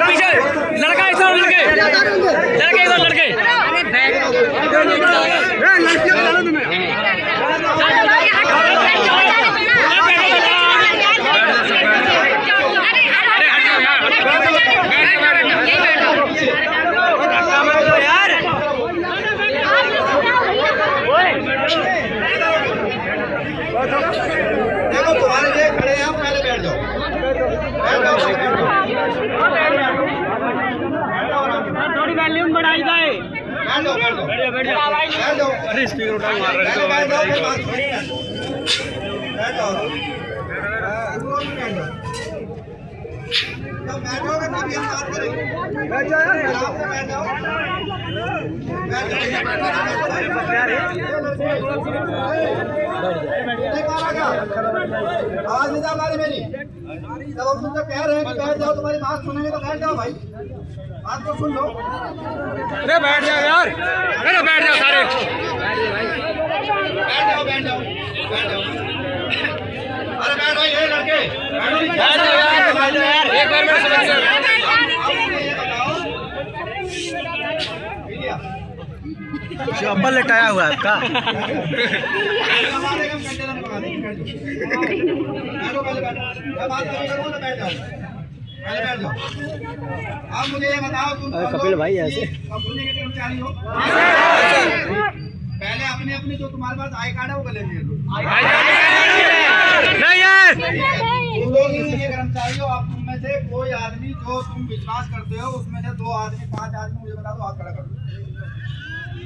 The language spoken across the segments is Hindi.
पीछे लड़का इधर लड़के लड़के इधर लड़के देखो तुम्हारे लिए खड़े हैं, पहले बैठ जाओ। थोड़ी वॉल्यूम बढ़ाई जाए। बैठ जाओ। अरे स्पीकर उठा मार रहे बैठ जाओ। जब बैठोगे तभी हम बात करेंगे। बैठ जाओ यार, बैठ जाओ। आवाज नहीं जा रही मेरी। जब हम तुमसे कह रहे हैं कि बैठ जाओ, तुम्हारी बात सुनेंगे तो बैठ जाओ भाई, बात को सुन लो। अरे बैठ जाओ यार, अरे बैठ जाओ सारे, बैठ जाओ बैठ जाओ बैठ जाओ। अरे बैठ भाई, ये लड़के बैठ जाओ यार, एक बार में समझ जाओ। चप्पल लटाया हुआ है आपका। आप मुझे ये बताओ, तुम कपिल भाई ऐसे कंपनी के कर्मचारी हो? पहले अपने अपने जो तुम्हारे पास आई कार्ड है वो ले लीजिए। नहीं यार, तुम लोग इसीलिए कर्मचारी हो। आप तुम में से कोई आदमी जो तुम विश्वास करते हो, उसमें से 2 आदमी 5 आदमी मुझे बता दो, हाथ खड़ा कर दो।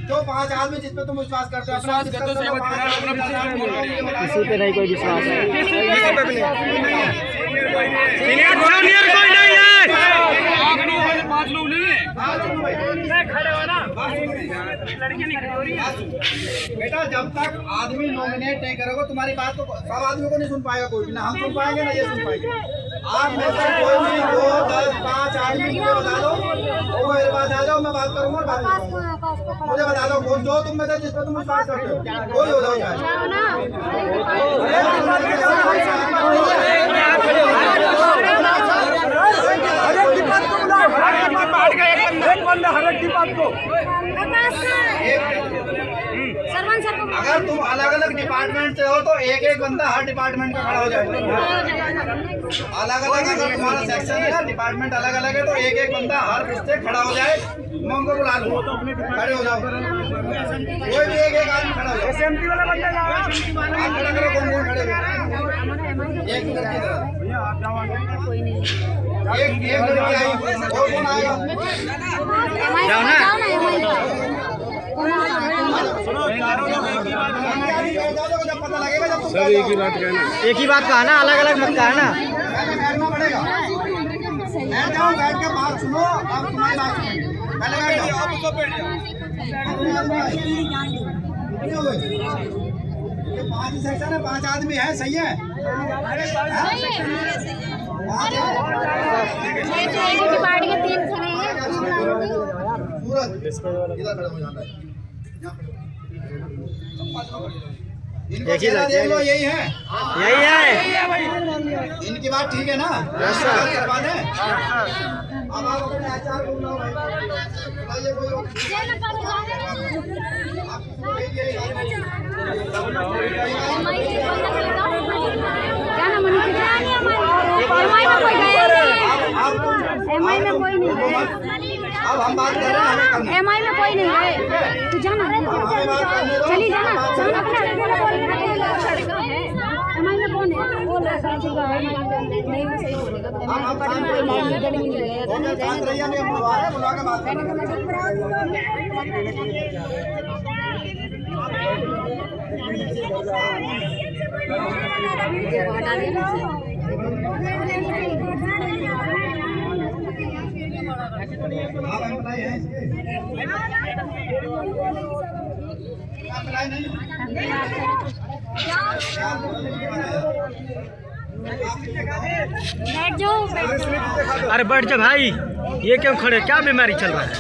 जो 5 आदमी जिस पे तुम विश्वास करते हो, विश्वास करते हो, किसी पे नहीं कोई विश्वास है। सीनियर कोई नहीं है। 5 लोग नहीं है। खड़े हो ना, लड़की नहीं खड़ी हो रही है। बेटा, जब तक आदमी नॉमिनेट नहीं करोगे, तुम्हारी बात को सब आदमियों को नहीं सुन पाएगा कोई भी, ना हम सुन पाएंगे ना ये सुन पाएंगे। आप में से कोई भी 2, 10, 5 आदमी मुझे बता दो, वो मेरे पास आ जाओ, मैं बात करूंगा और बात करूंगा। मुझे बता दो कौन जो तुम में से जिस पे तुम विश्वास करते हो, कोई हो जाओ चाहे। अगर तुम अलग अलग डिपार्टमेंट से हो तो एक एक बंदा हर डिपार्टमेंट का खड़ा हो जाएगा। अलग अलग अगर तुम्हारा सेक्शन है, डिपार्टमेंट अलग अलग है, तो एक एक बंदा हर उससे खड़ा हो जाए। मैं उनको बुला लूँ, खड़े हो जाओ। कोई भी एक आदमी खड़ा हो जाए। एसएमटी वाला बंदा आप खड़ा करो, कौन कौन खड़े हो? एक लड़की एक लड़की आई, और कौन आएगा? जाओ ना। जब पता लगेगा, जब तुम सब एक ही बात कहना, एक ही बात कहा ना, अलग अलग मत कहा ना। बैठना पड़ेगा। बैठ जाओ, बैठ के बात सुनो। अब तुम्हारी बात सुनेंगे, पहले बैठ जाओ। आप उसको बैठ जाओ। ये 5 सेक्शन है, 5 आदमी है, सही है? सूरज इधर खड़ा हो जाता है। इनको चेहरा देख लो, यही है, यही है। इनकी बात ठीक है ना? करवा दें। अब आप अपने आचार को बुलाओ भाई। बुलाइए कोई और। क्या नाम है? एमआई में कोई नहीं है। अब हम बात कर रहे हैं, हमें करना है। एमआई में कोई नहीं है, तू जाना, चली जाना। एमआई में कौन है? बोल रहा है नहीं, वो सही बोलेगा। बात रही है, मैं बुलवा रहे हैं, बुलवा के बात करेंगे। आप एम्प्लॉय हैं इसके? एम्प्लॉय नहीं? बैठ जाओ। अरे बैठ जा भाई, ये क्यों खड़े, क्या बीमारी चल रहा है?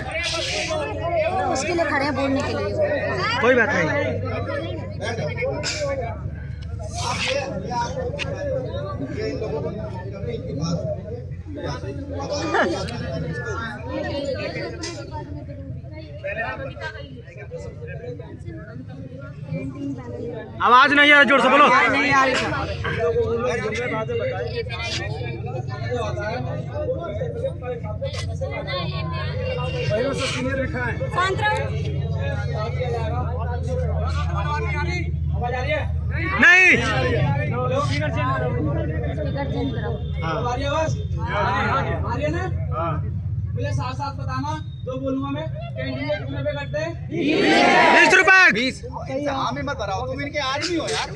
उसके लिए खड़े हैं, बोलने के लिए। कोई बात नहीं। बैठ जाओ। आप ये इन लोगों को इनकी बात आवाज नहीं आ रहा, जोर से बोलो। शांत रहो। नहीं मुझे साथ साथ बताना, दो बोलूंगा मैं। कैंटीन में कितने पे करते हैं? 20 रुपए। 20। हाँ में मत भराओ, तुम इनके आदमी हो यार।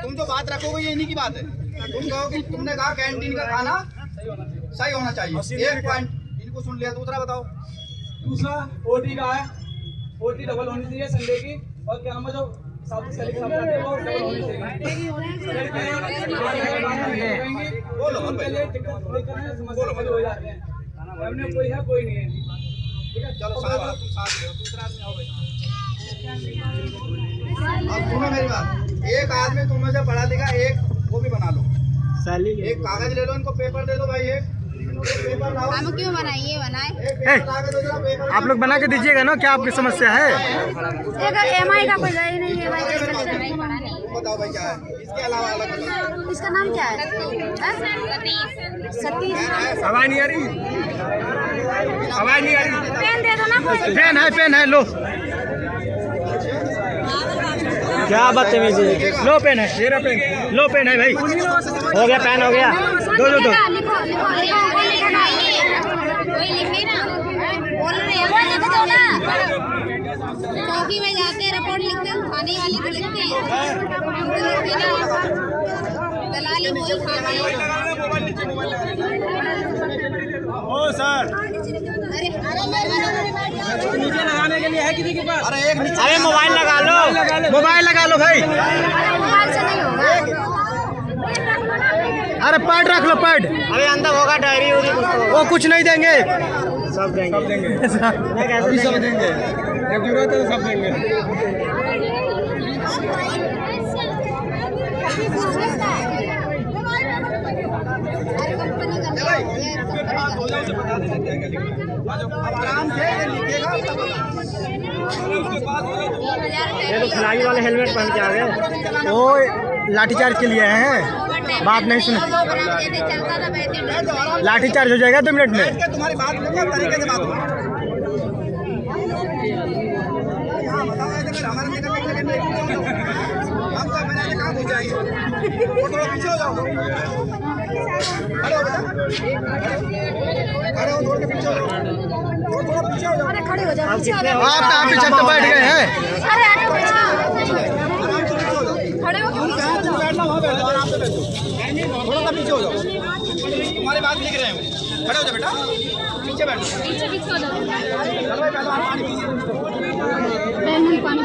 तुम जो बात रखोगे ये इन्हीं की बात है। तुम कहो कि तुमने कहा कैंटीन का खाना सही होना चाहिए, एक पॉइंट इनको सुन लिया। दूसरा बताओ। दूसरा ओटी का है, ओटी डबल होनी चाहिए संडे की। और क्या नाम है जो साउथ सैलिक सब करते हैं वो डबल होनी चाहिए। बोलो पहले टिकट लेकर समस्या हो जाते हैं। हमने कोई है कोई नहीं है, ठीक है। चलो साथ तुम साथ ले, दूसरा आदमी आओ भाई। अब सुनो मेरी बात, एक आदमी तुम में से पढ़ा लिखा, एक वो भी बना लो। एक कागज ले लो, इनको पेपर दे दो भाई। एक पेपर लाओ। हम क्यों बनाए? ये बनाए एक पेपर ला के दो जरा, पेपर आप लोग बना के दीजिएगा ना, क्या आपकी समस्या है? एमआई का कोई गई नहीं है भाई। बताओ भाई क्या है इसके अलावा अलग बताओ। इसका नाम क्या है? सतीश। आवाज नहीं आ रही, आवाज नहीं आ रही। पेन दे दो ना कोई। पेन है, लो। क्या बदतमीजी है। लो पेन है, मेरा पेन। लो पेन है भाई, हो गया, पेन हो गया। दो। लिखो लिखो लिखो। कोई लिखे ना, बोल रहे हैं लिख दो ना। चौकी में जाते हैं, रिपोर्ट लिखते हैं, थाने वाले को लिखते हैं। हम तो लिखते ना, दलाली वही खाते हैं। ओ सर, अरे नीचे लगाने के लिए है किसी के पास? अरे मोबाइल लगा लो, मोबाइल लगा लो भाई। मोबाइल से नहीं होगा। अरे पैड रख लो, पैड। अरे अंदर होगा, डायरी होगी, वो कुछ नहीं देंगे। सब देंगे, अभी सब देंगे, जब जरूरत है तो सब देंगे। आराम से लिखेगा। ये तो खिलाड़ी वाले हेलमेट पहन के आ गए, वो लाठीचार्ज के लिए हैं। बात नहीं सुने, लाठीचार्ज हो जाएगा 2 मिनट में। तुम्हारी बात तरीके से बात हो। हमारे निकलने हम तो मैंने कहा हो जाएगी। थोड़ा पीछे हो जाओ, खड़े हो बेटा, खड़े हो, थोड़ा पीछे हो जाओ, थोड़ा पीछे हो जाओ। अरे खड़े हो जाओ, पीछे हो जाओ। आप कहाँ पीछे तो बैठ गए हैं? अरे हटो पीछे। खड़े हो तुम बैठना, वहाँ बैठो, आराम से बैठो, थोड़ा सा पीछे हो जाओ। तुम्हारी बात लिख रहे हैं, खड़े हो जाओ बेटा, पीछे बैठो। पीछे हो जाओ। चलो भाई, पहले आप पानी पीजिए। पानी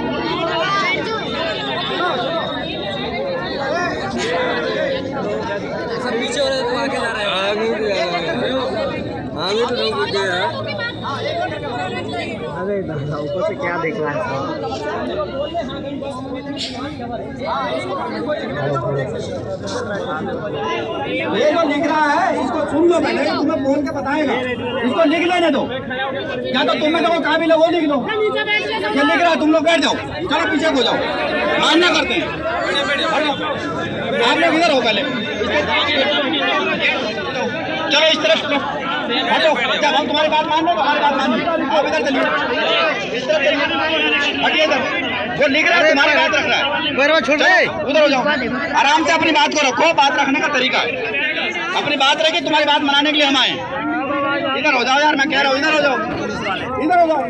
सब पीछे हो रहे हैं, आगे जा रहे हैं। आगे तो लोग रुके हैं। अरे ऊपर से क्या देख रहा है? ये जो लिख रहा है इसको सुन लो, पहले तुम्हें बोल के बताएगा। इसको लिख लेने दो, या तो तुम्हें जो काबिल है वो लिख लो। ये लिख रहा है, तुम लोग बैठ जाओ, चलो पीछे हो जाओ, मानना करते हैं। आप लोग इधर हो पहले, चलो इस तरफ हटो। जब हम तुम्हारी बात मान लो तो हमारी बात मान लो। आप इधर चलिए, इस तरफ चलिए, हटिए इधर। जो लिख रहा है तुम्हारी बात रख रहा है, छोड़ रहे, उधर हो जाओ। आराम से अपनी बात को रखो, बात रखने का तरीका है। अपनी बात रखी, तुम्हारी बात मनाने के लिए हम आए। इधर हो जाओ यार, मैं कह रहा हूँ, इधर हो जाओ, इधर हो जाओ।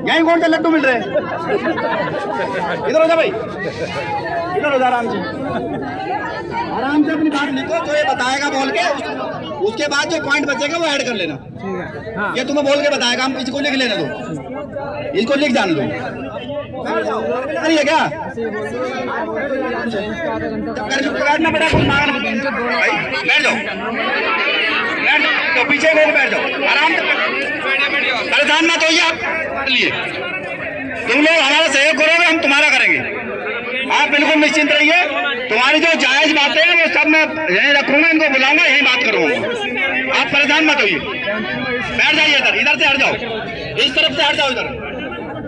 यहीं कौन से लड्डू मिल रहे हैं? इधर हो जाओ भाई, इधर हो जाओ, आराम से, आराम से अपनी बात लिखो। जो ये बताएगा बोल के, उसके बाद जो पॉइंट बचेगा वो ऐड कर लेना। ये तुम्हें बोल के बताएगा, हम इसको लिख लेने दो, इसको लिख जाने दो। अरे ये क्या बैठना पड़ा, कुछ मांगना भाई, बैठ जाओ, बैठ जाओ, तो पीछे बैठ जाओ, आराम से। परेशान मत होइए आप लिए, तुम लोग हमारा सहयोग करोगे, हम तुम्हारा करेंगे। एकदम निश्चिंत रहिए। तुम्हारी जो जायज बातें हैं वो सब मैं यहीं रखूंगा, इनको बुलाऊंगा, यहीं बात करूंगा। आप परेशान मत होइए, बैठ जाइए इधर से हट जाओ, इस तरफ से हट जाओ, इधर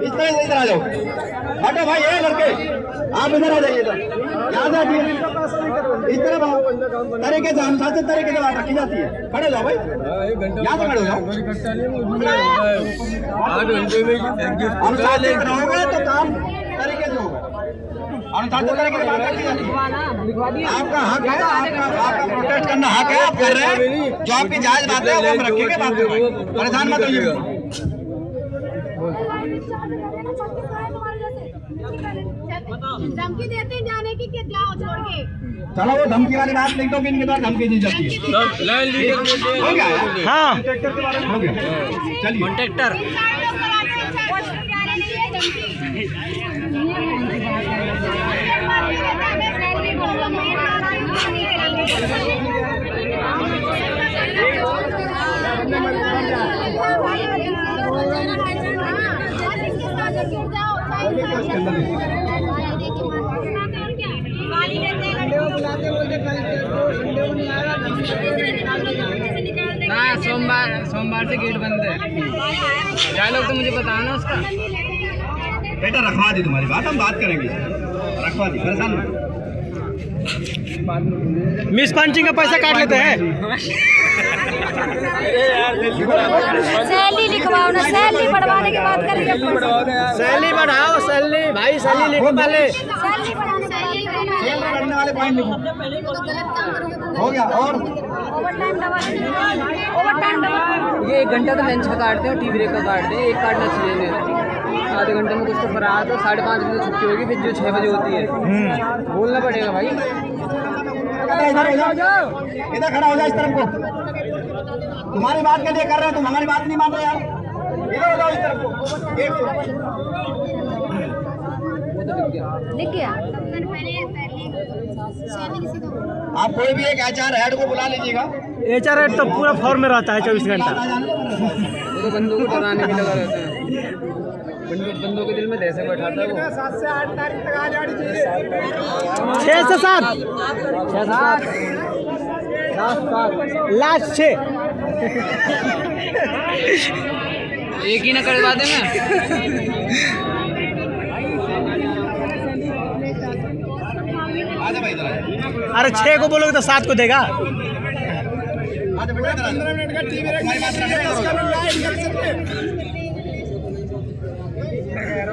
इस तरह से इधर आ जाओ, हटो भाई ये लड़के, आप इधर आ जाइए, इधर यहाँ से हटिए, इस तरफ आओ, तरीके से अनुशासित तरीके से बात रखी जाती है। खड़े जाओ भाई, यहाँ से खड़े हो जाओ, अनुशासित रहोगे तो काम तरीके से होगा, अनुशासित तरीके से बात रखी जाती है। आपका हक है, आपका प्रोटेस्ट करना हक है, आप कर रहे हैं, जो आपकी जायज बात है वो हम रखेंगे, बात करेंगे, परेशान मत होइए। धमकी देते हैं जाने की कि जाओ छोड़ के। चलो वो धमकी वाली बात लिख दो कि इनके द्वारा धमकी दी जाती है। हो गया? हाँ हो गया, चलिए कॉन्ट्रैक्टर हाँ सोमवार से गेट बंद है। डायलॉग तो मुझे बताना उसका। बेटा रखवा दी तुम्हारी बात, हम बात करेंगे, रखवा दी, परेशान मत। मिस पंचिंग का पैसा काट लेते हैं। सैलरी लिखवाओ ना, सैलरी बढ़वाने की बात करेंगे। सैलरी बढ़ाओ, सैलरी भाई, सैलरी लिखो पहले। सैलरी बढ़ाओ, सैलरी बढ़ने वाले पॉइंट लिखो। हो गया, और ओवर टाइम दबा, ओवर टाइम दबा। ये 1 घंटा तो लंच का काटते हैं और टी ब्रेक का काटते हैं, एक काटना चाहिए मेरे। आधे घंटे में कुछ तो फरार तो 5:30 बजे छुट्टी होगी, फिर जो 6 बजे होती है बोलना पड़ेगा भाई। इधर हो जाओ, इधर खड़ा हो जाओ, इस तरफ को। तुम्हारी बात के लिए कर रहे हैं, तुम हमारी बात नहीं मान रहे यार। इधर हो जाओ, इस तरफ को, गेट से। लिख गया। आप कोई भी एक HR हेड को बुला लीजिएगा। HR हेड तो पूरा फॉर्म में रहता है 24 घंटा। वो तो बंदों को डराने में लगा रहता है, बंदों के दिल में दहशत बैठाता है वो। 7 से 8 तारीख तक आ जानी चाहिए। 6 से 7 लास्ट 6 एक ही ना करवा दे मैं। अरे 6 को बोलोगे तो 7 को देगा।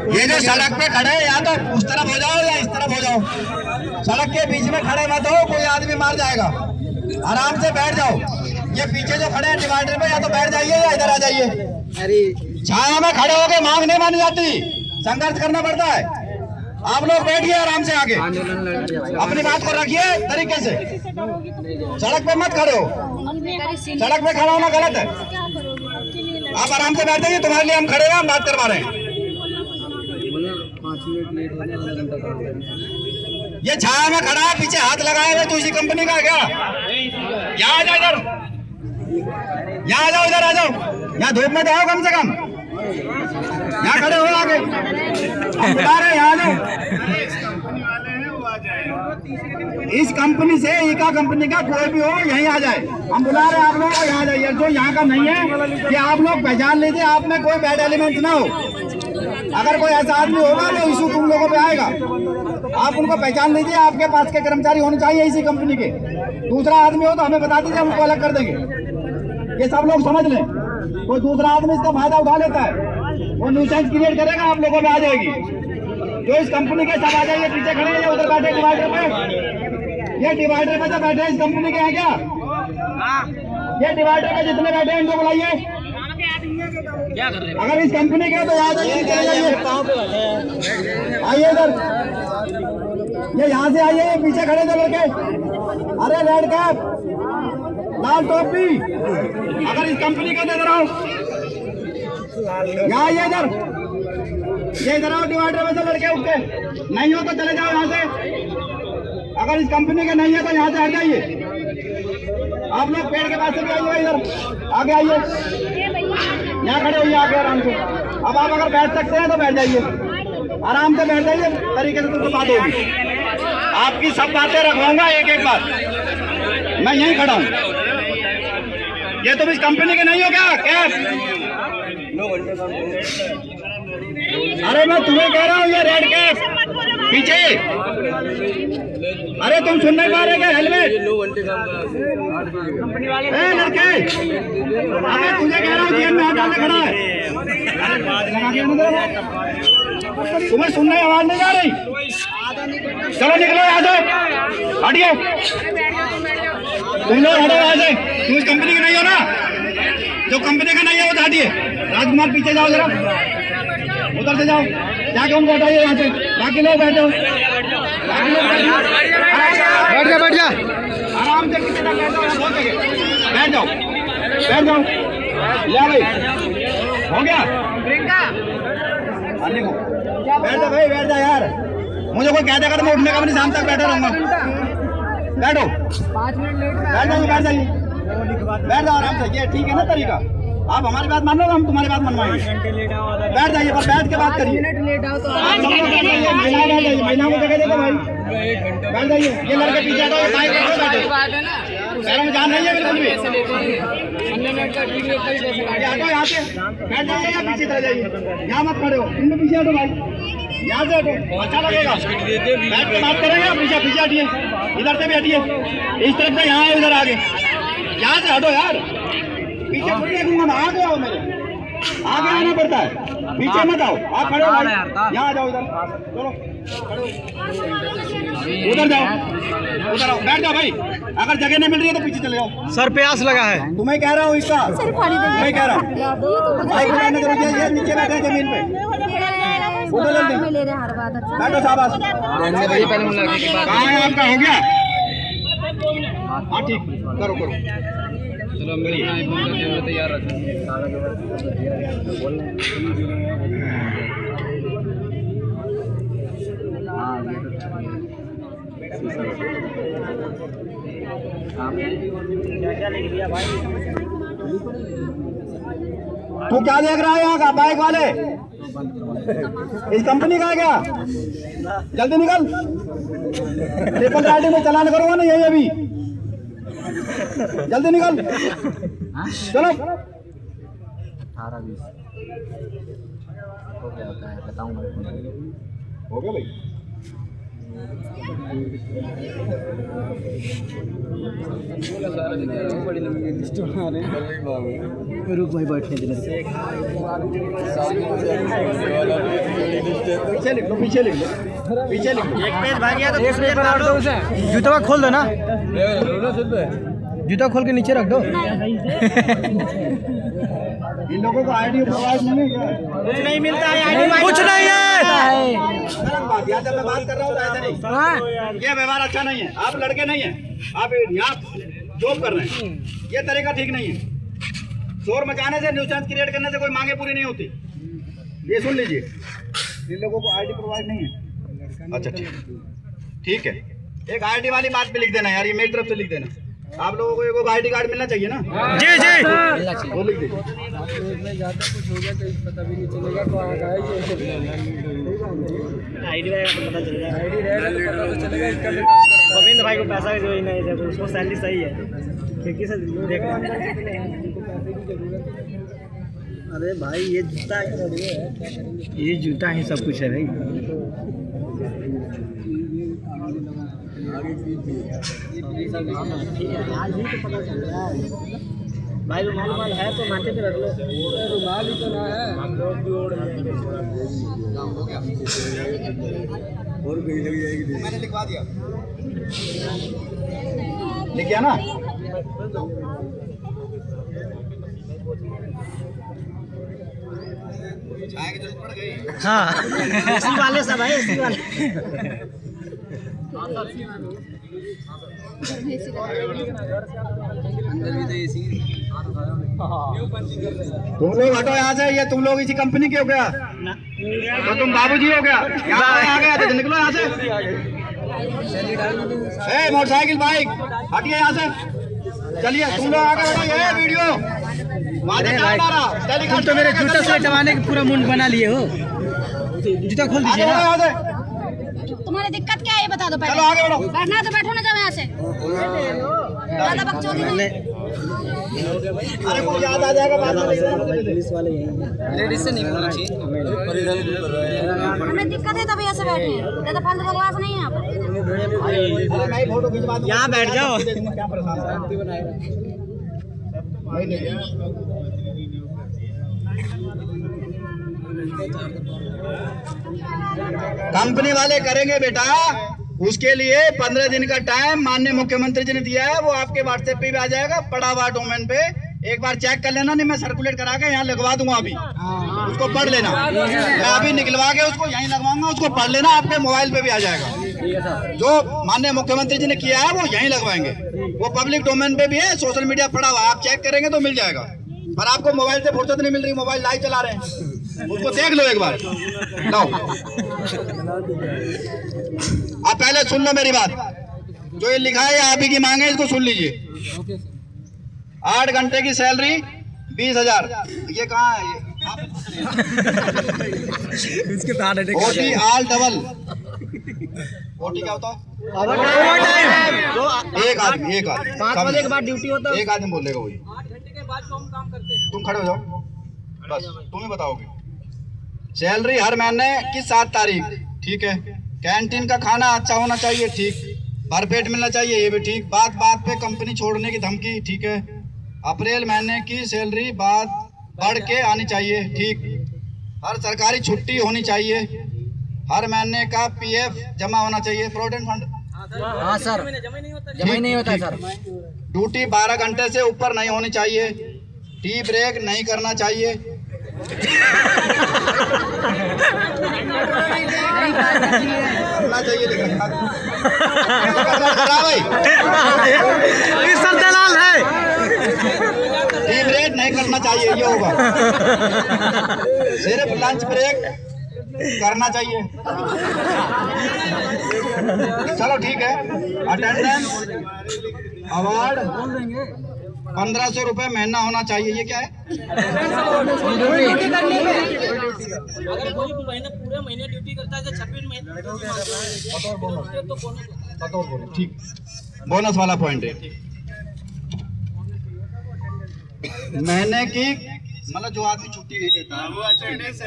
ये जो सड़क पे खड़े हैं, या तो उस तरफ हो जाओ या इस तरफ हो जाओ, सड़क के बीच में खड़े मत हो, कोई आदमी मार जाएगा। आराम से बैठ जाओ। ये पीछे जो खड़े हैं डिवाइडर पे, या तो बैठ जाइए या इधर आ जाइए। अरे छाया में खड़े होके मांग नहीं मानी जाती, संघर्ष करना पड़ता है। आप लोग बैठिए आराम से आगे, आंदोलन लड़िए भाई। अपनी बात को रखिए तरीके से। सड़क पे मत खड़े हो, सड़क पे खड़ा होना गलत है। आप आराम से बैठ जाइए, तुम्हारे लिए हम खड़े हैं, हम बात करवा रहे हैं। 5 मिनट लेट हो जाए, आधा घंटा कर। ये छाया में खड़ा है, पीछे हाथ लगाए हुए, तो इसी कंपनी का है क्या? यहाँ आ जाओ, इधर यहाँ आ जाओ, इधर आ जाओ, यहाँ धूप में जाओ कम से कम, यहाँ खड़े हो आगे, हम बुला रहे हैं, यहाँ आ जाओ। इस कंपनी से, ईका कंपनी का कोई भी हो यहीं आ जाए, हम बुला रहे हैं आप लोगों को, यहाँ जाइए। जो यहाँ का नहीं है कि आप लोग पहचान लीजिए, आप में कोई बैड एलिमेंट ना हो। अगर कोई ऐसा आदमी होगा तो इशू तुम लोगों पे आएगा, आप उनको पहचान लीजिए। आपके पास के कर्मचारी होने चाहिए इसी कंपनी के। दूसरा आदमी हो तो हमें बता दीजिए, हम उसको अलग कर देंगे। ये सब लोग समझ लें, कोई दूसरा आदमी इसका फायदा उठा लेता है, वो न्यूसेंस क्रिएट करेगा, आप लोगों में आ जाएगी। जो इस कंपनी के सब आ जाइए, पीछे खड़े हैं, उधर बैठे डिवाइडर पे। ये डिवाइडर पे जो बैठे इस कंपनी के हैं क्या? ये डिवाइडर पे जितने बैठे हैं इनको बुलाइए। अगर इस कंपनी के तो आ जाइए, चले जाइए, आइए इधर, ये यहाँ से आइए, पीछे खड़े थे लड़के। अरे रेड कैप, लाल टोपी, अगर इस कंपनी का इधर आओ, यहाँ आइए इधर, ये इधर आओ। डिवाइडर में से लड़के उठ के, नहीं हो तो चले जाओ यहाँ से। अगर इस कंपनी के नहीं है तो यहाँ से हट जाइए। आप लोग पेड़ के पास से भी आइए, इधर आगे आइए, यहाँ खड़े होइए आगे आराम से। अब आप अगर बैठ सकते हैं तो बैठ जाइए, आराम से बैठ जाइए, तरीके से तुमसे बात होगी। आपकी सब बातें रखवाऊंगा एक एक बात। मैं यहीं खड़ा हूँ। ये तुम इस कंपनी के नहीं हो क्या कैब? अरे मैं तुम्हें कह रहा हूँ ये रेड कैब पीछे। अरे तुम सुन नहीं पा रहे क्या? हेलमेट लड़के, अरे तुझे कह रहा हूँ जेल में हाथ डालने खड़ा है। तुम्हें सुनने आवाज नहीं आ रही? चलो निकलो यहाँ से, हटिए। तुम लोग हटो यहाँ से। तुम इस कंपनी के नहीं हो ना? जो कंपनी का नहीं है वो तो हटिए। राजकुमार पीछे जाओ जरा, उधर से जाओ, जाके उनको हटाइए यहाँ से। बाकी लोग बैठो, बैठ जा आराम से किसी बैठ जाओ, बैठ जाओ, बैठ जाओ। ले भाई, हो गया? बैठ जा भाई, बैठ जा यार। मुझे कोई कह देगा तो मैं उठने का भी नहीं, शाम तक बैठा रहूंगा। बैठो, 5 मिनट लेट बैठ जाइए, बैठ जाइए, बैठ जाओ आराम से। ये ठीक है ना तरीका? आप हमारी बात मान लो, हम तुम्हारी बात मनवाएंगे। बैठ जाइए, पर बैठ के बात करिए। लेट आओ तो महिलाओं को जगह देते भाई, बैठ जाइए। ये लड़के पीछे हटो, बाइक रखो, बैठो। बात है ना, पैरों में जान नहीं है बिल्कुल भी। अनलिमिटेड का ठीक रेट का ही पैसे ये हटो यहाँ से, बैठ जाइए या पीछे चले जाइए। यहाँ मत खड़े हो, इनमें पीछे हटो भाई, यहाँ से हटो, अच्छा लगेगा। बैठ के बात करेंगे, पीछे पीछे हटिए, इधर से भी हटिए, इस तरफ से यहाँ इधर आगे, यहाँ से हटो यार। पीछे थोड़ी देखूंगा मैं, आगे आओ, मेरे आगे आना पड़ता है, पीछे मत आओ। आप खड़े हो भाई, यहाँ आ जाओ, इधर चलो, उधर जाओ, उधर आओ, बैठ जाओ भाई। अगर जगह नहीं मिल रही है तो पीछे चले जाओ। सर प्यास लगा है। तुम्हें कह रहा हूँ इसका, मैं कह रहा हूँ भाई, नीचे बैठे हैं जमीन पे, उधर जल्दी बैठो, शाबाश। कहाँ है आपका? हो गया? हाँ ठीक, करो करो। चलो मेरी तैयार रखो। तू क्या देख रहा है यहाँ का? बाइक वाले इस कंपनी का है क्या? जल्दी निकल, ट्रिपल राइडिंग में चलान करूँगा ना यही अभी, जल्दी निकल। चलो 18-20 हो गया होता है, बताऊंगा। हो गया भाई। बड़ी लंबी लिस्ट बना रहे हैं। रुक भाई, बैठने दे। पीछे लिख लो, पीछे लिख लो, पीछे लिख लो। एक पेज भाग गया तो जूता खोल दो ना, जूता खोल के नीचे रख दो। इन लोगों को आईडी प्रोवाइड नहीं है क्या? कुछ नहीं मिलता है, कुछ नहीं है। यहाँ जब मैं बात कर रहा हूँ तो ऐसा नहीं, ये व्यवहार अच्छा नहीं है। आप लड़के नहीं हैं, आप यहाँ जॉब कर रहे हैं, ये तरीका ठीक नहीं है। शोर मचाने से, न्यूसेंस क्रिएट करने से कोई मांगे पूरी नहीं होती। ये सुन लीजिए, इन लोगों को आईडी प्रोवाइड नहीं है। अच्छा ठीक है, एक आईडी वाली बात पे लिख देना यार, ये मेरी तरफ से लिख देना। आप लोगों को एक आईडी कार्ड मिलना चाहिए ना? जी वो लिख दीजिए। कुछ हो गया तो पता भी नहीं चलेगा कहाँ का है ये। आईडी पता चल जाएगा, आईडी रहेगा तो पता तो चलेगा इसका। गोविंद भाई को पैसा जो ही नहीं देते, उसको सैलरी सही है, खिड़की से देख रहे हैं। अरे भाई ये जूता ही सब कुछ है भाई। भाई रुमाल है तो माथे पे रख लो। रुमाल ही तो ना है, हम लोग भी ओढ़ और कहीं लग जाएगी। मैंने लिखवा दिया, लिख गया ना? चाय की जरूरत पड़ गई। हाँ एसी वाले सब है, एसी वाले। अंदर भी तो एसी। तुम लोग हटो यहाँ से, ये तुम लोग इसी कंपनी के हो गया तो तुम बाबूजी हो गया। यहाँ आ गया तो निकलो यहाँ से। मोटरसाइकिल बाइक हटिए यहाँ से, चलिए तुम लोग आगे बढ़ो। ये वीडियो तुम तो मेरे जूता से टवाने के पूरा मुंड बना लिए हो। जूता खोल दीजिए ना। तुम्हारे तुम्हें दिक्कत क्या है ये बता दो पहले। चलो आगे बढ़ो। बैठना है तो बैठो ना, जाओ यहाँ से। ज्यादा बकचोदी नहीं। अरे कोई याद आ जाएगा बाद में। लेडीज से नहीं बोलना चाहिए। हमें दिक्कत है तभी ऐसे बैठे हैं, ज्यादा फालतू बकवास नहीं है यहाँ पर। मैं फोटो खिंचवा दूंगा। यहाँ बैठ जाओ। क्या परेशान कंपनी वाले करेंगे बेटा, उसके लिए 15 दिन का टाइम माननीय मुख्यमंत्री जी ने दिया है। वो आपके व्हाट्सएप पे भी आ जाएगा, पड़ा हुआ डोमेन पे एक बार चेक कर लेना। नहीं मैं सर्कुलेट करा के यहाँ लगवा दूंगा, अभी उसको पढ़ लेना। मैं अभी निकलवा के उसको यहीं लगवाऊंगा, उसको पढ़ लेना, आपके मोबाइल पे भी आ जाएगा। जो माननीय मुख्यमंत्री जी ने किया है वो यहीं लगवाएंगे। वो पब्लिक डोमेन पे भी है, सोशल मीडिया पड़ा हुआ है, आप चेक करेंगे तो मिल जाएगा। पर आपको मोबाइल से फुर्सत नहीं मिल रही, मोबाइल लाइव चला रहे हैं, उसको देख लो एक बार। लो आप पहले सुन लो मेरी बात, जो ये लिखा है आप ही की मांगे, इसको सुन लीजिए। 8 घंटे की सैलरी 20,000। ये कहाँ है? OT all double. ओटी क्या होता है? एक आदमी 5 बजे के बाद ड्यूटी होता है, एक आदमी बोलेगा वही। 8 घंटे के बाद जो हम काम करते हैं। तुम खड़े हो जाओ, बस तुम ही बताओगे। सैलरी हर महीने की 7 तारीख, ठीक है। कैंटीन का खाना अच्छा होना चाहिए, ठीक। भरपेट मिलना चाहिए, ये भी ठीक। बात बात पे कंपनी छोड़ने की धमकी, ठीक है। अप्रैल महीने की सैलरी बाद बढ़ के आनी चाहिए, ठीक। हर सरकारी छुट्टी होनी चाहिए, हर महीने का पीएफ जमा होना चाहिए, प्रोविडेंट फंड। हाँ सर, जमा ही नहीं होता सर। ड्यूटी 12 घंटे से ऊपर नहीं होनी चाहिए, टी ब्रेक नहीं करना चाहिए। करना चाहिए लेकिन भाई दलाल है। टी ब्रेक नहीं करना चाहिए, ये होगा। सिर्फ लंच ब्रेक करना चाहिए। चलो ठीक है। अटेंडेंस अवार्ड 1500 रुपए महीना होना चाहिए, ये क्या है? अगर कोई महीने पूरे महीने ड्यूटी करता है तो 26 महीने ठीक, बोनस वाला पॉइंट है। महीने की मतलब जो आदमी छुट्टी नहीं देता वो अटेंडेंस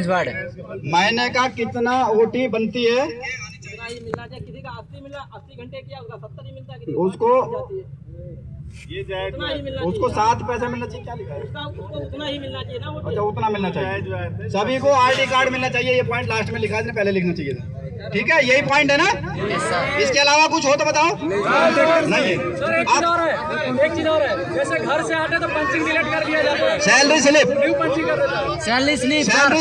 वार्ड है। महीने का कितना ओटी बनती है कितना ही मिलना चाहिए, किसी का 80 मिला, 80 घंटे किया उसका 70 ही मिलता है, किसी उसको ये उतना ही मिलना उसको 7 पैसे मिलना चाहिए, क्या लिखा है? उसको उतना ही मिलना चाहिए ना। वो अच्छा उतना मिलना चाहिए, सभी को आईडी कार्ड मिलना चाहिए। ये पॉइंट लास्ट में लिखा है, पहले लिखना चाहिए था। ठीक है, यही पॉइंट है ना? इसके अलावा कुछ हो तो बताओ। नहीं सर एक चीज और है, जैसे घर से आते तो पंचिंग डिलीट कर दिया जाता है, सैलरी स्लिप, न्यू पंचिंग कर देता है। सैलरी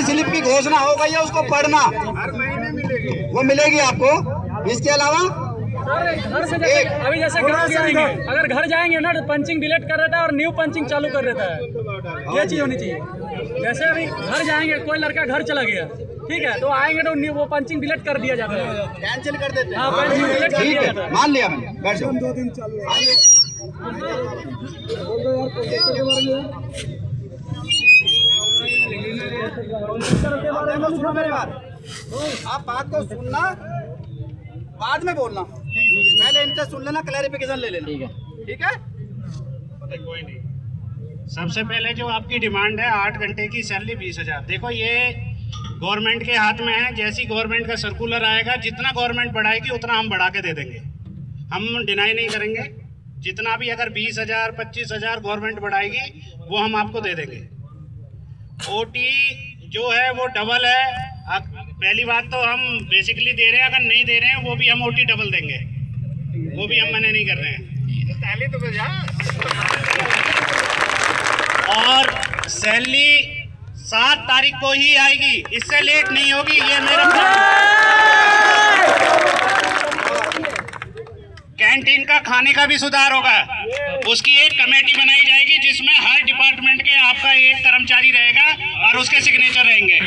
स्लिप की घोषणा हो गई है, उसको पढ़ना, वो मिलेगी आपको। इसके अलावा सर घर से जैसे अभी जैसे घर जाएंगे, अगर घर जाएंगे ना तो पंचिंग डिलीट कर देता है और न्यू पंचिंग चालू कर देता है। ये चीज होनी चाहिए। जैसे अभी घर जाएंगे, कोई लड़का घर चला गया, ठीक है, तो आएंगे तो वो पंचिंग डिलीट कर दिया जाता है, कैंसिल कर देते हैं। हाँ पंचिंग डिलीट कर ठीक दिया है, जाता है। मान लिया मैंने, बैठ जाओ। 2 दिन चालू है। सुनो मेरी बात, आप बात को सुनना, बाद में बोलना। पहले इनसे सुन लेना, क्लैरिफिकेशन ले लेना। ठीक है। कोई नहीं। सबसे पहले जो आपकी डिमांड है 8 घंटे की सैलरी 20,000, देखो ये गवर्नमेंट के हाथ में है। जैसी गवर्नमेंट का सर्कुलर आएगा, जितना गवर्नमेंट बढ़ाएगी उतना हम बढ़ा के दे देंगे, हम डिनाई नहीं करेंगे। जितना भी अगर 20,000 25,000 गवर्नमेंट बढ़ाएगी वो हम आपको दे देंगे। ओटी जो है वो डबल है। पहली बात तो हम बेसिकली दे रहे हैं, अगर नहीं दे रहे हैं वो भी हम ओटी डबल देंगे, वो भी हम मना नहीं कर रहे हैं। और सैलरी 7 तारीख को ही आएगी, इससे लेट नहीं होगी। ये मेरा कैंटीन का खाने का भी सुधार होगा, उसकी एक कमेटी बनाई जाएगी जिसमें हर डिपार्टमेंट के आपका एक कर्मचारी रहेगा और उसके सिग्नेचर रहेंगे।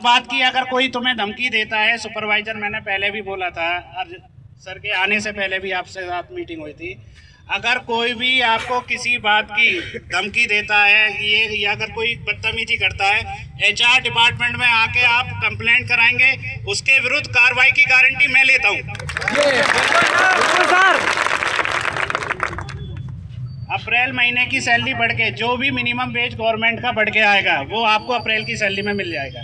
बात की अगर कोई तुम्हें धमकी देता है, सुपरवाइजर, मैंने पहले भी बोला था और सर के आने से पहले भी आपसे साथ मीटिंग हुई थी, अगर कोई भी आपको किसी बात की धमकी देता है ये या अगर कोई बदतमीजी करता है, HR डिपार्टमेंट में आके आप कंप्लेंट कराएंगे, उसके विरुद्ध कार्रवाई की गारंटी मैं लेता हूँ। अप्रैल महीने की सैलरी बढ़ के जो भी मिनिमम वेज गवर्नमेंट का बढ़ के आएगा वो आपको अप्रैल की सैलरी में मिल जाएगा।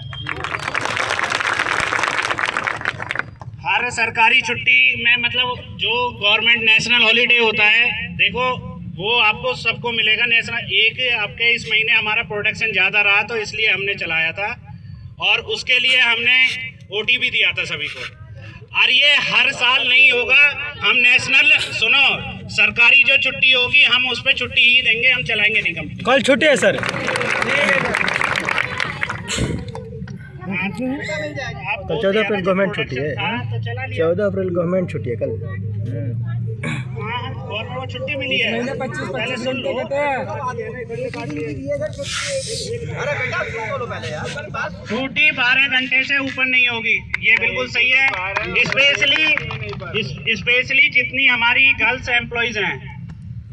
हर सरकारी छुट्टी में मतलब जो गवर्नमेंट नेशनल हॉलीडे होता है, देखो वो आपको सबको मिलेगा नेशनल। एक आपके इस महीने हमारा प्रोडक्शन ज़्यादा रहा तो इसलिए हमने चलाया था और उसके लिए हमने OT भी दिया था सभी को। और ये हर साल नहीं होगा, हम नेशनल सुनो सरकारी जो छुट्टी होगी हम उस पर छुट्टी ही देंगे, हम चलाएंगे नहीं कंपनी। कल छुट्टी है सर, कल 14 अप्रैल गवर्नमेंट छुट्टी है। 14 अप्रैल गवर्नमेंट छुट्टी है कल। वो छुट्टी मिली है, पहले सुन लो। छुट्टी 12 घंटे से ऊपर नहीं होगी, ये बिल्कुल सही है। स्पेशली जितनी हमारी गर्ल्स एम्प्लॉइज हैं,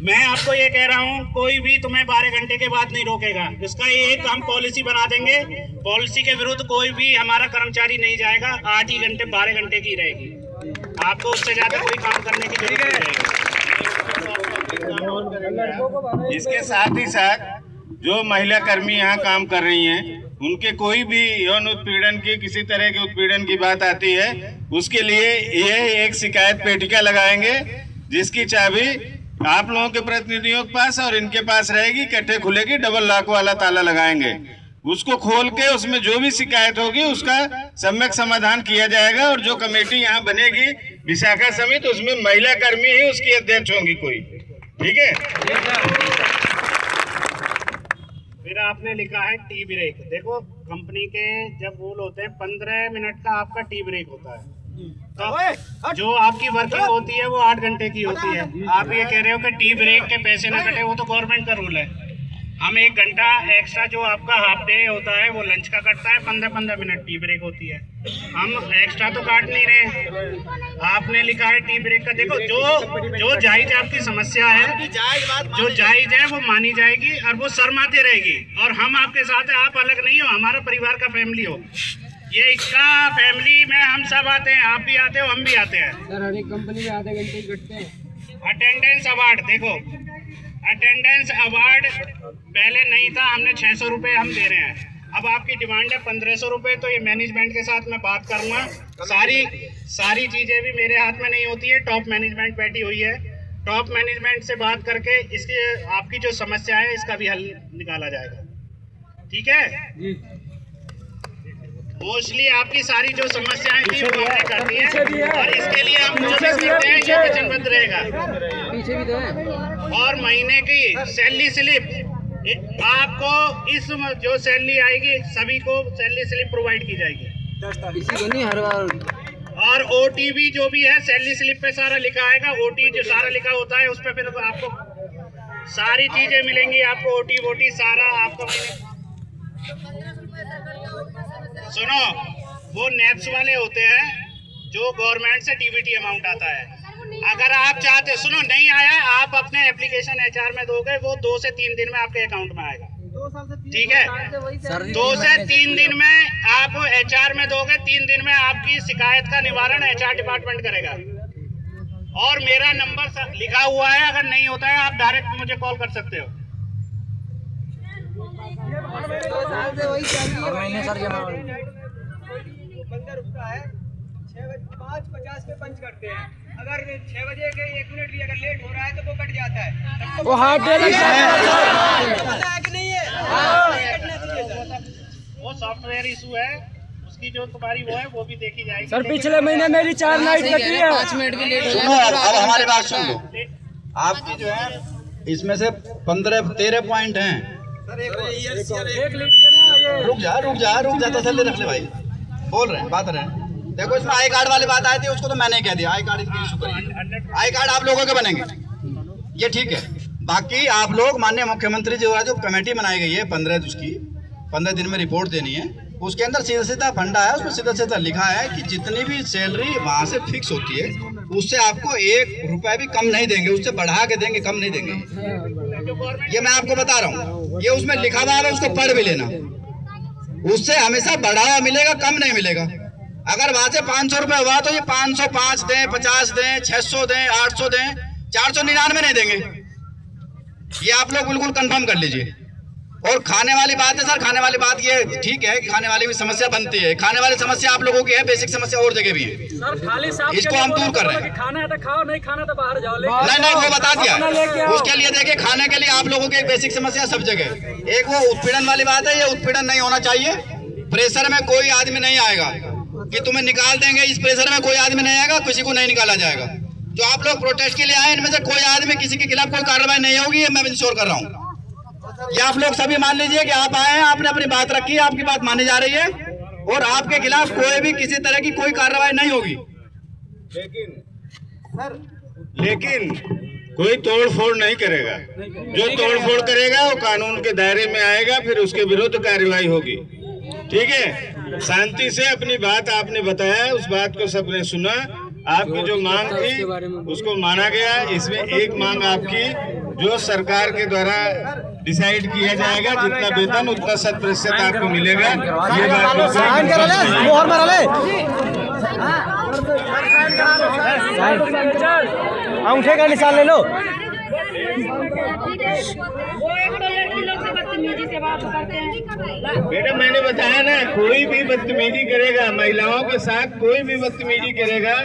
मैं आपको ये कह रहा हूँ कोई भी तुम्हें 12 घंटे के बाद नहीं रोकेगा। इसका एक हम पॉलिसी बना देंगे, पॉलिसी के विरुद्ध कोई भी हमारा कर्मचारी नहीं जाएगा। 8 ही घंटे 12 घंटे की रहेगी, आपको उससे ज़्यादा कोई काम करने की जरूरत नहीं रहेगी। इसके साथ ही साथ जो महिला कर्मी यहाँ काम कर रही हैं, उनके कोई भी यौन उत्पीड़न की किसी तरह के उत्पीड़न की बात आती है, उसके लिए ये एक शिकायत पेटिका लगाएंगे जिसकी चाबी आप लोगों के प्रतिनिधियों के पास और इनके पास रहेगी। इकट्ठे खुलेगी, डबल लॉक वाला ताला लगाएंगे, उसको खोल के उसमें जो भी शिकायत होगी उसका सम्यक समाधान किया जाएगा। और जो कमेटी यहाँ बनेगी विशाखा समिति, उसमें महिला कर्मी ही उसकी अध्यक्ष होंगी कोई, ठीक है। फिर आपने लिखा है टी ब्रेक। देखो कंपनी के जब रूल होते हैं 15 मिनट का आपका टी ब्रेक होता है, तो जो आपकी वर्किंग होती है वो 8 घंटे की होती है। आप ये कह रहे हो कि टी ब्रेक के पैसे ना कटे, वो तो गवर्नमेंट का रूल है। हम 1 घंटा एक्स्ट्रा जो आपका हाफ डे होता है वो लंच का कटता है, 15-15 मिनट टी ब्रेक होती है। हम एक्स्ट्रा तो काट नहीं रहे। आपने लिखा है टी ब्रेक का। देखो जो जायज आपकी समस्या है, जो जायज है वो मानी जाएगी और वो शर्माते रहेगी। और हम आपके साथ हैं, आप अलग नहीं हो, हमारा परिवार का फैमिली हो। ये इसका फैमिली में हम सब आते हैं, आप भी आते हो, हम भी आते हैं। सर हर एक कंपनी में आधे घंटे कटते हैं। अटेंडेंस अवार्ड, देखो अटेंडेंस अवार्ड पहले नहीं था, हमने 600 रुपये हम दे रहे हैं। अब आपकी डिमांड है 1500 रुपये, तो ये मैनेजमेंट के साथ मैं बात करूँगा। सारी चीज़ें भी मेरे हाथ में नहीं होती है, टॉप मैनेजमेंट बैठी हुई है। टॉप मैनेजमेंट से बात करके इसकी आपकी जो समस्या है इसका भी हल निकाला जाएगा, ठीक है। मोस्टली आपकी सारी जो समस्याएं थी वो हमने कर दी है और इसके लिए हम कोशिश करते हैं, ये वचनबद्ध रहेगा। पीछे भी तो है। और महीने की सैलरी स्लिप आपको इस जो सैलरी आएगी सभी को सैलरी स्लिप प्रोवाइड की जाएगी, इसी को नहीं हर बार। और OT भी जो भी है सैलरी स्लिप पे सारा लिखा आएगा। OT जो सारा लिखा होता है उस पर फिर आपको सारी चीजें मिलेंगी, आपको OT वोटी सारा आपको। सुनो, वो नेप्स वाले होते हैं जो गवर्नमेंट से DBT अमाउंट आता है। अगर आप चाहते, सुनो नहीं आया, आप अपने एप्लीकेशन HR में दोगे, वो 2 से 3 दिन में आपके अकाउंट में आएगा, ठीक है। 2 से 3 दिन में आप HR में दोगे, 3 दिन में आपकी शिकायत का निवारण HR डिपार्टमेंट करेगा। और मेरा नंबर लिखा हुआ है, अगर नहीं होता है आप डायरेक्ट मुझे कॉल कर सकते हो। बंदा रुकता है 5:50 पे पंच करते हैं, अगर 6 बजे के 1 मिनट भी अगर लेट हो रहा है तो वो कट जाता है। वो हाथ पता है कि नहीं है, वो सॉफ्टवेयर इशू है, उसकी जो तुम्हारी वो है वो भी देखी जाएगी। सर पिछले महीने मेरी 4 नाइट कटी है। 5 मिनट भी लेट हो सुनो, अब हमारी बात सुन लो। आपकी जो है इसमें से 15-13 पॉइंट हैं। रुक जा तसल्ली रख ले भाई, बोल रहे हैं, बात रहे हैं। देखो इसमें आई कार्ड वाली बात आई थी, उसको तो मैंने कह दिया, आई कार्ड इसकी इशू करिए। आई कार्ड आप लोगों के बनेंगे, ये ठीक है। बाकी आप लोग माननीय मुख्यमंत्री जी द्वारा जो कमेटी बनाई गई है 15 दिन में रिपोर्ट देनी है, उसके अंदर सीधा फंडा है, उसमें सीधा लिखा है कि जितनी भी सैलरी वहाँ से फिक्स होती है उससे आपको 1 रुपया भी कम नहीं देंगे, उससे बढ़ा के देंगे, कम नहीं देंगे। ये मैं आपको बता रहा हूँ, ये उसमें लिखा हुआ है, उसको पढ़ भी लेना। उससे हमेशा बढ़ावा मिलेगा, कम नहीं मिलेगा। अगर वहां से 500 रुपये हुआ तो ये 505 दें, 50 दें, 600 दें, 800 दें, 499 नहीं देंगे। ये आप लोग बिल्कुल कंफर्म कर लीजिए। और खाने वाली बात है सर, खाने वाली बात ये ठीक है कि खाने वाली भी समस्या बनती है। खाने वाली समस्या आप लोगों की है, बेसिक समस्या और जगह भी है, सर थाली साफ इसको हम दूर कर रहे हैं। खाना है तो खाओ, नहीं खाना तो बाहर जाओ। नहीं वो बता दिया। उसके लिए देखिए, खाने के लिए आप लोगों की एक बेसिक समस्या सब जगह। एक वो उत्पीड़न वाली बात है, ये उत्पीड़न नहीं होना चाहिए। प्रेशर में कोई आदमी नहीं आएगा कि तुम्हें निकाल देंगे, इस प्रेशर में कोई आदमी नहीं आएगा, किसी को नहीं निकाला जाएगा। जो आप लोग प्रोटेस्ट के लिए आए, इनमें से कोई आदमी किसी के खिलाफ कोई कार्रवाई नहीं होगी, ये मैं इंश्योर कर रहा हूँ। ये आप लोग सभी मान लीजिए कि आप आए हैं, आपने अपनी बात रखी है, आपकी बात मानी जा रही है और आपके खिलाफ कोई भी किसी तरह की कोई कार्रवाई नहीं होगी। लेकिन कोई तोड़ फोड़ नहीं करेगा। जो तोड़ फोड़ करेगा वो कानून के दायरे में आएगा, फिर उसके विरुद्ध कार्रवाई होगी। ठीक है, शांति से अपनी बात आपने बताया, उस बात को सबने सुना। आपकी जो मांग थी उसको माना गया। इसमें एक मांग आपकी जो सरकार के द्वारा डिसाइड किया जाएगा, जितना वेतन उतना 100% आपको मिलेगा। ये बात अंगूठे का निशान ले लो। बेटा मैंने बताया ना, कोई भी बदतमीजी करेगा, महिलाओं के साथ कोई भी बदतमीजी करेगा,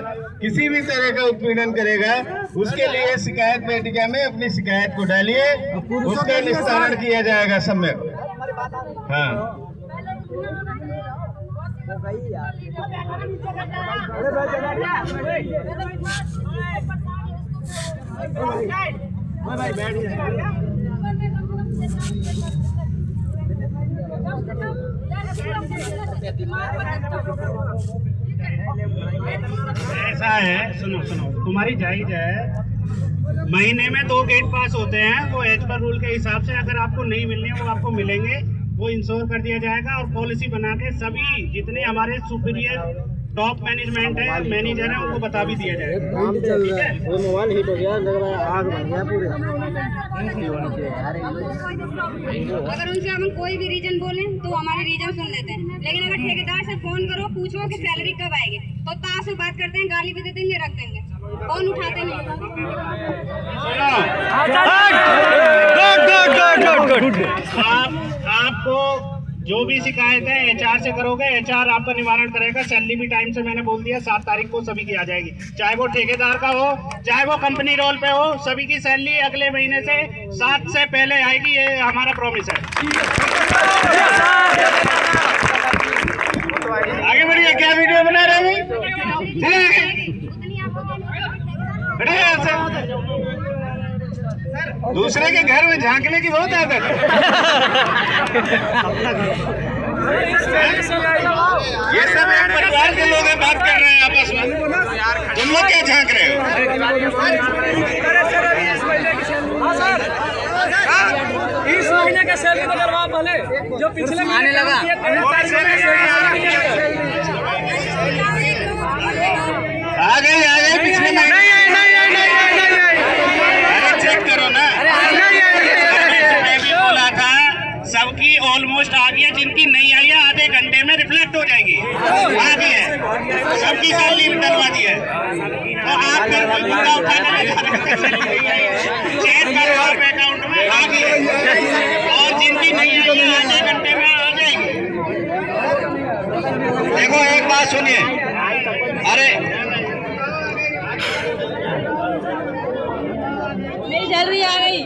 किसी भी तरह का उत्पीड़न करेगा, उसके लिए शिकायत पेटिका में अपनी शिकायत को डालिए, उसका निस्तारण किया जाएगा सम्यक। हाँ ऐसा है, सुनो तुम्हारी जायज है। महीने में 2 गेट पास होते हैं, वो एज पर रूल के हिसाब से अगर आपको नहीं मिलने वो आपको मिलेंगे, वो इंश्योर कर दिया जाएगा। और पॉलिसी बना के सभी जितने हमारे सुपीरियर टॉप मैनेजमेंट है, मैनेजर है, उनको बता भी दिया जाएगा। ठीक है, वो मोबाइल हिट हो गया, लग रहा है आग बन गया पूरे। अगर उनसे हम कोई भी रीजन बोलें तो हमारे रीजन सुन लेते हैं, लेकिन अगर ठेकेदार से फोन करो, पूछो कि सैलरी कब आएगी, तो पास में बात करते हैं, गाली भी दे देंगे, रख देंगे, फोन उठाते नहीं। आपको जो भी शिकायत है HR से करोगे, HR आपका निवारण करेगा। सैलरी भी टाइम से मैंने बोल दिया, 7 तारीख को सभी की आ जाएगी, चाहे वो ठेकेदार का हो, चाहे वो कंपनी रोल पे हो, सभी की सैलरी अगले महीने से 7 से पहले आएगी, ये हमारा प्रॉमिस है। आगे बढ़िए, क्या वीडियो बना रहे हैं? दूसरे के घर में झांकने की बहुत आदत है। ये सब एक परिवार के लोग हैं, बात कर रहे हैं आपस में, तुम लोग क्या झांक रहे हो? इस महीने का सैलरी तो करवा पहले, जो पिछले महीने लगा आ गए पिछले महीने। चेक करो ना, मैं भी बोला था सबकी ऑलमोस्ट आ गया, जिनकी नहीं आई है आधे घंटे में रिफ्लेक्ट हो जाएगी, आ गई है, सबकी सैलरी डलवा दी है। तो आप फिर मुद्दा उठाने चेक करो, आप अकाउंट में आ गई है, और जिनकी नहीं आई है आधे घंटे में आ जाएगी। देखो एक बात सुनिए, अरे मेरी सैलरी आ गई।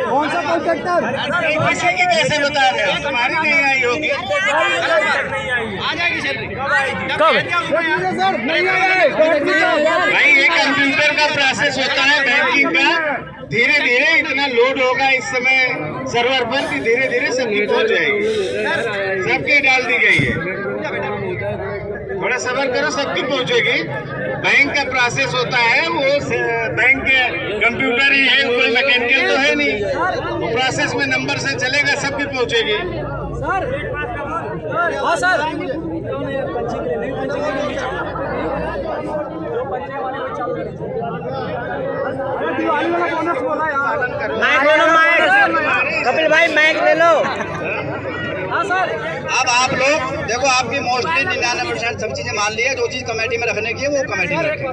कौन सा कॉन्ट्रैक्टर? किसी की कैसे बता रहे हो? तुम्हारी नहीं आई होगी, आ जाएगी सैलरी कब? सर नहीं आए। भाई ये कंप्यूटर का प्रोसेस होता है बैंकिंग का, धीरे धीरे इतना लोड होगा इस समय सर्वर पर कि धीरे धीरे सबकी पहुंच जाएगी, सबकी डाल दी गई है। थोड़ा सब्र करो, सबकी पहुंचेगी। बैंक का प्रोसेस होता है, वो बैंक कंप्यूटर ही है, कोई मैकेनिकल तो है नहीं, वो प्रोसेस में नंबर से चलेगा, सबकी पहुंचेगी। सर हाँ सर देने वाले वही चालू करें। कपिल भाई माइक ले लो। हाँ सर, अब आप लोग देखो, आपकी मोस्टली 99% सब चीजें मान ली है। जो चीज कमेटी में रखने की है वो कमेटी में रखें।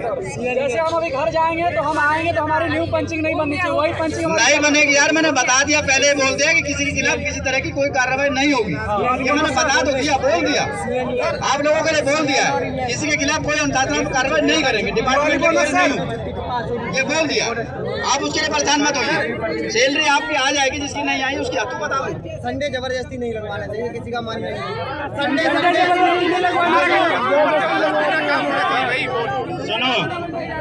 जैसे हम अभी घर जाएंगे तो हम आएंगे तो हमारी न्यू पंचिंग नहीं बननी चाहिए, वही पंचिंग नहीं बनेगी यार, मैंने बता दिया पहले ही बोल दिया कि किसी के खिलाफ किसी तरह की कोई कार्रवाई नहीं होगी। ये मैंने बता तो दिया, बोल दिया, आप लोगों के लिए बोल दिया, किसी के खिलाफ कोई अनुशासनात्मक कार्रवाई नहीं करेंगे, डिपार्टमेंट की नहीं होगी, ये बोल दिया। आप उसके लिए परेशान मत होइए, सैलरी आपकी आ जाएगी, जिसकी नहीं आई उसकी आपको बताओ। संडे जबरदस्ती नहीं लगवाना चाहिए, किसी का मन नहीं। सुनो,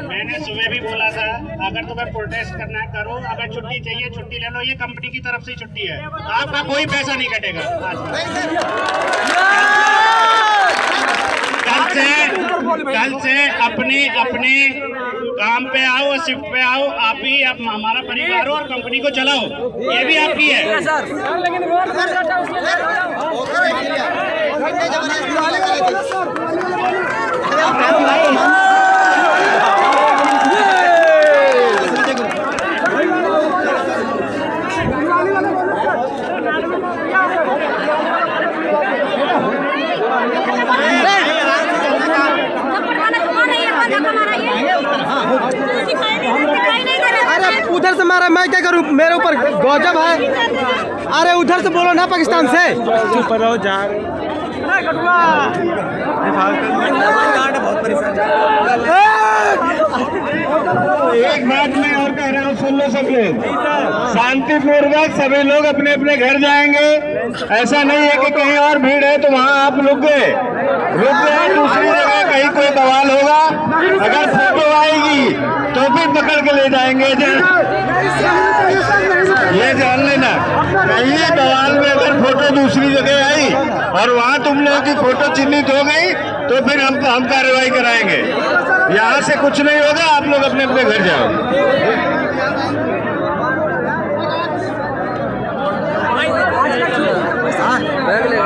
मैंने सुबह भी बोला था अगर तुम्हें प्रोटेस्ट करना है करो, अगर छुट्टी चाहिए छुट्टी ले लो, ये कंपनी की तरफ से छुट्टी है, आपका कोई पैसा नहीं कटेगा। कल से अपने काम पे आओ, शिफ्ट पे आओ, आप ही आप हमारा परिवार हो और कंपनी को चलाओ, ये भी आपकी है। लेकिन रोड बंद रहता है उसमें अरे उधर से मारा, मैं क्या करूं, मेरे ऊपर गजब है। अरे उधर से बोलो ना, पाकिस्तान से एक बात मैं और कह रहा हूँ, सुन लो सब लोग, शांतिपूर्वक सभी लोग अपने अपने घर जाएंगे। ऐसा नहीं है कि कहीं और भीड़ है तो वहाँ आप रुक गए, दूसरी जगह कहीं कोई बवाल होगा, अगर फोटो आएगी तो भी पकड़ के ले जाएंगे। ये जान लेना, कहीं बवाल में अगर फोटो दूसरी जगह आई और वहाँ तुम लोगों की फोटो चिन्हित हो गई तो फिर हम कार्रवाई कराएंगे। यहाँ से कुछ नहीं होगा, आप लोग अपने अपने घर जाओ। बैग ले